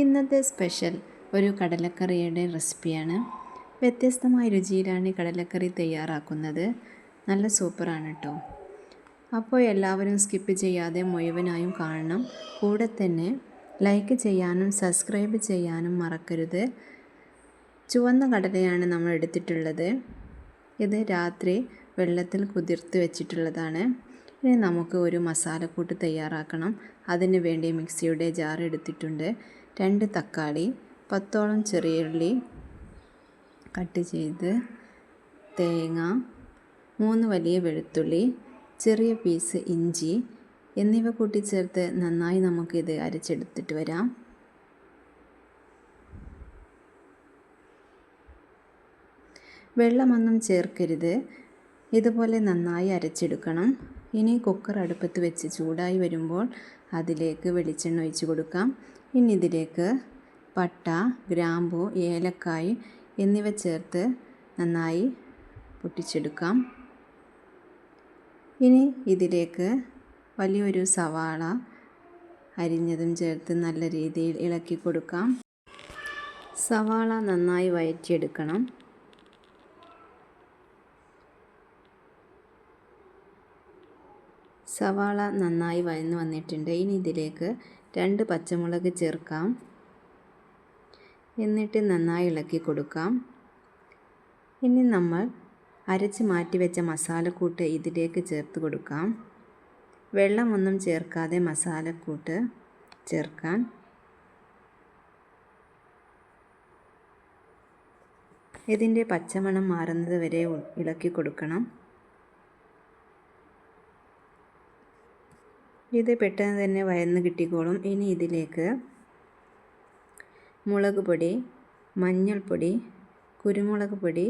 ഇന്നത്തെ സ്പെഷ്യൽ ഒരു കടലക്കറിയുടെ റെസിപ്പിയാണ്. വ്യത്യസ്തമായ രുചിയിലാണ് ഈ കടലക്കറി തയ്യാറാക്കുന്നത്. നല്ല സൂപ്പറാണ് കേട്ടോ. അപ്പോൾ എല്ലാവരും സ്കിപ്പ് ചെയ്യാതെ മുഴുവനായും കാണണം. കൂടെ തന്നെ ലൈക്ക് ചെയ്യാനും സബ്സ്ക്രൈബ് ചെയ്യാനും മറക്കരുത്. ചുവന്ന കടലയാണ് നമ്മൾ എടുത്തിട്ടുള്ളത്. ഇത് രാത്രി വെള്ളത്തിൽ കുതിർത്ത് വെച്ചിട്ടുള്ളതാണ്. ഇനി നമുക്ക് ഒരു മസാലക്കൂട്ട് തയ്യാറാക്കണം. അതിന് വേണ്ടി മിക്സിയുടെ ജാർ എടുത്തിട്ടുണ്ട്. 2 തക്കാളി, 10ഓളം ചെറിയുള്ളി കട്ട് ചെയ്ത്, തേങ്ങ, 3 വലിയ വെളുത്തുള്ളി, ചെറിയ പീസ് ഇഞ്ചി എന്നിവ കൂട്ടിച്ചേർത്ത് നന്നായി നമുക്കിത് അരച്ചെടുത്തിട്ട് വരാം. വെള്ളമൊന്നും ചേർക്കരുത്. ഇതുപോലെ നന്നായി അരച്ചെടുക്കണം. ഇനി കുക്കർ അടുപ്പത്ത് വെച്ച് ചൂടായി വരുമ്പോൾ അതിലേക്ക് വെളിച്ചെണ്ണ ഒഴിച്ച് കൊടുക്കാം. ഇനി ഇതിലേക്ക് പട്ട, ഗ്രാമ്പു, ഏലക്കായ് എന്നിവ ചേർത്ത് നന്നായി പൊട്ടിച്ചെടുക്കാം. ഇനി ഇതിലേക്ക് വലിയൊരു സവാള അരിഞ്ഞതും ചേർത്ത് നല്ല രീതിയിൽ ഇളക്കി കൊടുക്കാം. സവാള നന്നായി വഴറ്റിയെടുക്കണം. സവാള നന്നായി വഴന്നു വന്നിട്ടുണ്ട്. ഇനി ഇതിലേക്ക് 2 പച്ചമുളക് ചേർക്കാം. എന്നിട്ട് നന്നായി ഇളക്കി കൊടുക്കാം. ഇനി നമ്മൾ അരച്ച് മാറ്റി വെച്ച മസാലക്കൂട്ട് ഇതിലേക്ക് ചേർത്ത് കൊടുക്കാം. വെള്ളമൊന്നും ചേർക്കാതെ മസാലക്കൂട്ട് ചേർക്കാൻ. ഇതിൻ്റെ പച്ചമണം മാറുന്നത് വരെ ഇളക്കി കൊടുക്കണം. ഇത് പെട്ടെന്ന് തന്നെ വഴന്ന് കിട്ടിക്കോളും. ഇനി ഇതിലേക്ക് മുളക് പൊടി, മഞ്ഞൾപ്പൊടി, കുരുമുളക് പൊടി,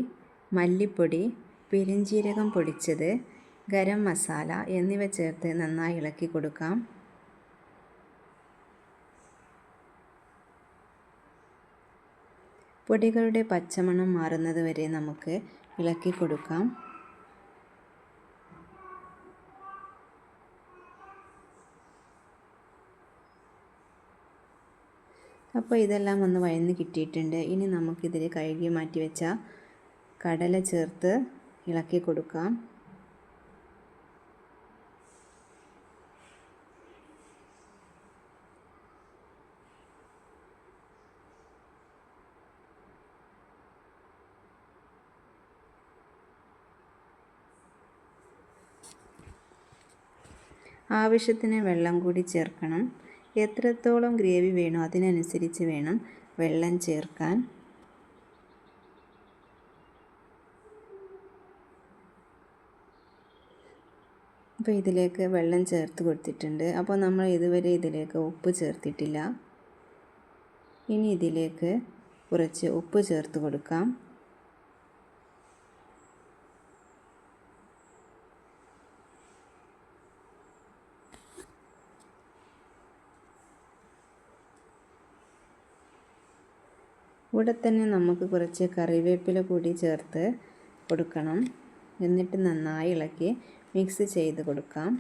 മല്ലിപ്പൊടി, പെരുംജീരകം പൊടിച്ചത്, ഗരം മസാല എന്നിവ ചേർത്ത് നന്നായി ഇളക്കി കൊടുക്കാം. പൊടികളുടെ പച്ചമണം മാറുന്നത് വരെ നമുക്ക് ഇളക്കി കൊടുക്കാം. അപ്പോൾ ഇതെല്ലാം ഒന്ന് വഴന്ന് കിട്ടിയിട്ടുണ്ട്. ഇനി നമുക്കിതിൽ കഴുകി മാറ്റി വെച്ച കടല ചേർത്ത് ഇളക്കി കൊടുക്കാം. ആവശ്യത്തിന് വെള്ളം കൂടി ചേർക്കണം. എത്രത്തോളം ഗ്രേവി വേണോ അതിനനുസരിച്ച് വേണം വെള്ളം ചേർക്കാൻ. അപ്പോൾ ഇതിലേക്ക് വെള്ളം ചേർത്ത് കൊടുത്തിട്ടുണ്ട്. അപ്പോൾ നമ്മൾ ഇതുവരെ ഇതിലേക്ക് ഉപ്പ് ചേർത്തിട്ടില്ല. ഇനി ഇതിലേക്ക് കുറച്ച് ഉപ്പ് ചേർത്ത് കൊടുക്കാം. കൂടെ തന്നെ നമുക്ക് കുറച്ച് കറിവേപ്പില കൂടി ചേർത്ത് കൊടുക്കണം. എന്നിട്ട് നന്നായി ഇളക്കി മിക്സ് ചെയ്ത് കൊടുക്കാം.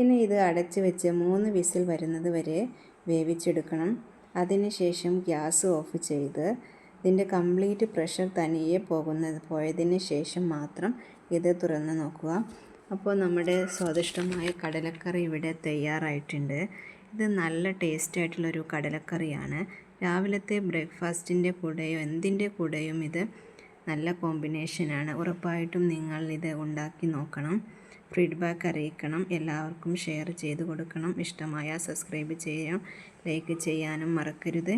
ഇനി ഇത് അടച്ച് വെച്ച് 3 വിസിൽ വരുന്നത് വരെ വേവിച്ചെടുക്കണം. അതിനുശേഷം ഗ്യാസ് ഓഫ് ചെയ്ത് ഇതിൻ്റെ കംപ്ലീറ്റ് പ്രഷർ തനിയെ പോയതിന് ശേഷം മാത്രം ഇത് തുറന്ന് നോക്കുക. അപ്പോൾ നമ്മുടെ സ്വാദിഷ്ടമായ കടലക്കറി ഇവിടെ തയ്യാറായിട്ടുണ്ട്. ഇത് നല്ല ടേസ്റ്റ് ആയിട്ടുള്ളൊരു കടലക്കറിയാണ്. രാവിലത്തെ ബ്രേക്ക്ഫാസ്റ്റിൻ്റെ കൂടെയോ എന്തിൻ്റെ കൂടെയും ഇത് നല്ല കോമ്പിനേഷനാണ്. ഉറപ്പായിട്ടും നിങ്ങൾ ഇത് ഉണ്ടാക്കി നോക്കണം. ഫീഡ്ബാക്ക് അറിയിക്കണം. എല്ലാവർക്കും ഷെയർ ചെയ്ത് കൊടുക്കണം. ഇഷ്ടമായ സബ്സ്ക്രൈബ് ചെയ്യാം, ലൈക്ക് ചെയ്യാനും മറക്കരുത്.